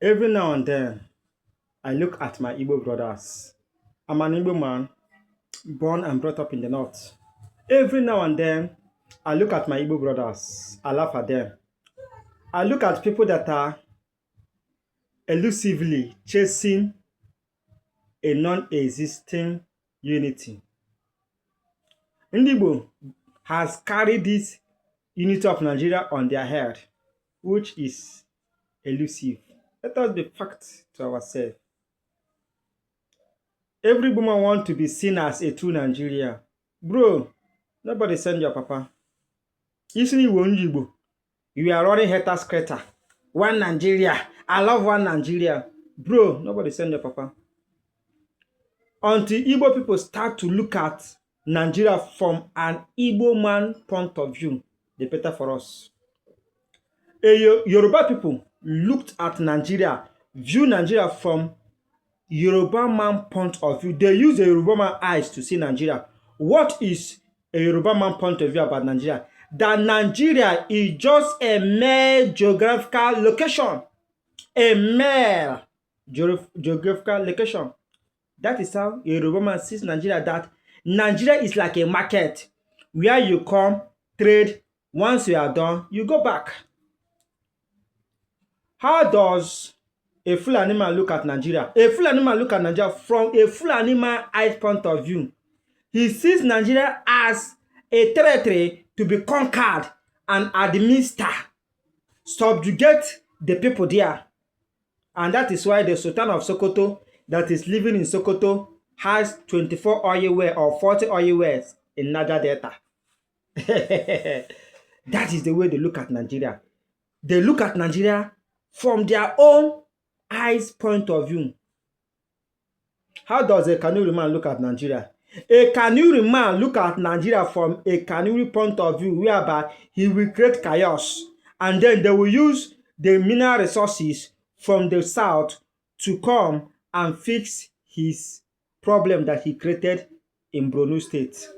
Every now and then, I look at my Igbo brothers. I'm an Igbo man, born and brought up in the north. Every now and then, I look at my Igbo brothers. I laugh at them. I look at people that are elusively chasing a non-existing unity. Igbo has carried this unity of Nigeria on their head, which is elusive. Let us be fact to ourselves. Every woman wants to be seen as a true Nigerian. Bro, nobody send your papa. Isn't it one Igbo? You are running haters crater. One Nigeria. I love one Nigeria. Bro, nobody send your papa. Until Igbo people start to look at Nigeria from an Igbo man point of view, the better for us. Yoruba people looked at Nigeria, view Nigeria from Yoruba man point of view. They use the Yoruba man eyes to see Nigeria. What is a Yoruba man point of view about Nigeria? That Nigeria is just a mere geographical location. A mere geographical location. That is how a Yoruba man sees Nigeria, that Nigeria is like a market where you come, trade, once you are done, you go back. How does a Fulani man look at Nigeria? A Fulani man look at Nigeria from a Fulani man eyes point of view. He sees Nigeria as a territory to be conquered and administered, subjugate the people there. And that is why the Sultan of Sokoto that is living in Sokoto has 24 oil wells or 40 oil wells in Niger Delta. That is the way they look at Nigeria. They look at Nigeria from their own eyes point of view. How does a Kanuri man look at Nigeria? A Kanuri man look at Nigeria from a Kanuri point of view, whereby he will create chaos, and then they will use the mineral resources from the south to come and fix his problem that he created in Borno State.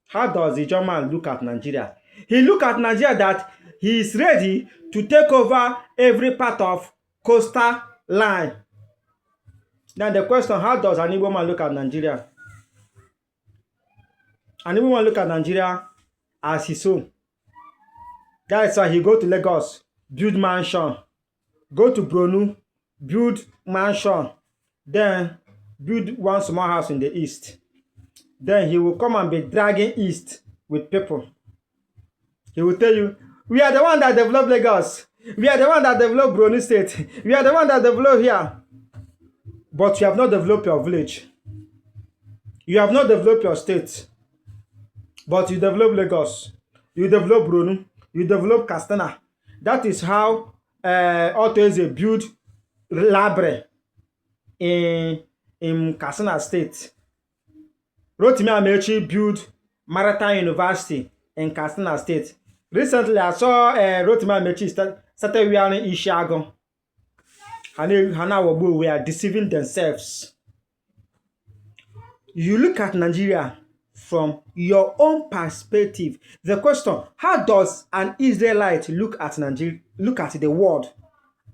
How does the German look at Nigeria? He look at Nigeria that he is ready to take over every part of coastal line. Now the question, how does an Igbo man look at Nigeria? An Igbo man look at Nigeria as his home. That is why he go to Lagos, build mansion. Go to Borno, build mansion. Then build one small house in the east. Then he will come and be dragging east with people. He will tell you, we are the one that developed Lagos. We are the one that developed Borno State. We are the one that developed here. But you have not developed your village. You have not developed your state. But you develop Lagos. You develop Borno. You develop Castana. That is how Otoeze built Labre in Katsina State. Rotimi Amechi built Maritime University in Katsina State. Recently, I saw Rotimi Amechi started wearing Ishiago. Hana Wabu were deceiving themselves. You look at Nigeria from your own perspective. The question, how does an Israelite look at Nigeria, look at the world?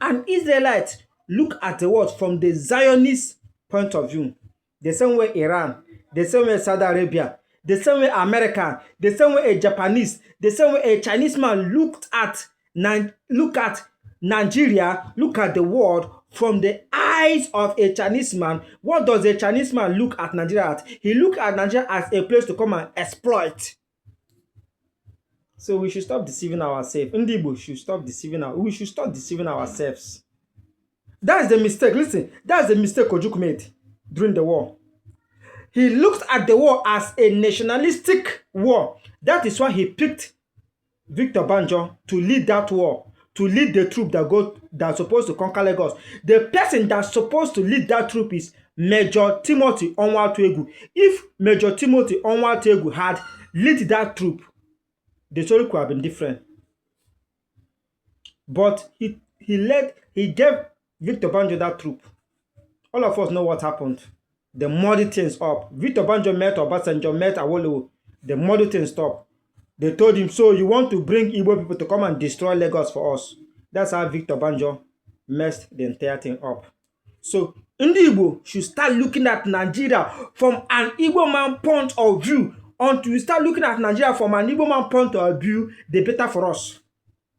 An Israelite look at the world from the Zionist point of view. The same way Iran, the same way Saudi Arabia, the same way American, the same way a Japanese, the same way a Chinese man look at Nigeria, look at the world from the eyes of a Chinese man. What does a Chinese man look at Nigeria at? He look at Nigeria as a place to come and exploit. So we should stop deceiving ourselves. Igbo should stop deceiving we should stop deceiving ourselves. That's the mistake. Listen, that's the mistake Ojukwu made during the war. He looked at the war as a nationalistic war. That is why he picked Victor Banjo to lead that war, to lead the troop that's supposed to conquer Lagos. The person that's supposed to lead that troop is Major Timothy Onwatuegu. If Major Timothy Onwatuegu had led that troop, the story could have been different. But he gave Victor Banjo that troop. All of us know what happened. They muddy things up. Victor Banjo met Obasanjo, met Awolowo. They muddy things up. They told him, so you want to bring Igbo people to come and destroy Lagos for us. That's how Victor Banjo messed the entire thing up. So ndị Igbo should start looking at Nigeria from an Igbo man point of view. Until we start looking at Nigeria from an Igbo man point of view, the better for us.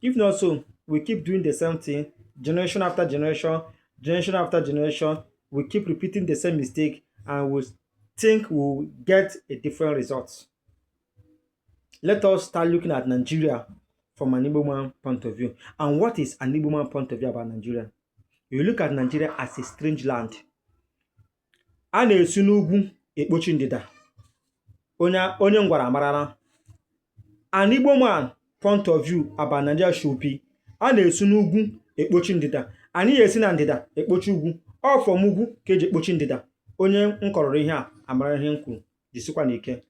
If not so, we keep doing the same thing, generation after generation, generation after generation. We keep repeating the same mistake, and we think we'll get a different result. Let us start looking at Nigeria from an Igbo man point of view. And what is an Igbo man point of view about Nigeria? You look at Nigeria as a strange land. A na-esi n'ugwu ekpochi ndịda. Onye ngwara amarala. An Igbo man point of view about Nigeria should be, a na-esi n'ugwu ekpochi ndịda. Anyị esi na ndịda ekpochi ugwu. Ọ from ugwu ka eji ekpochi ndịda. Onye nkọrọrọ ihe a amara ihe m kwuru. Jisikwa n'ike.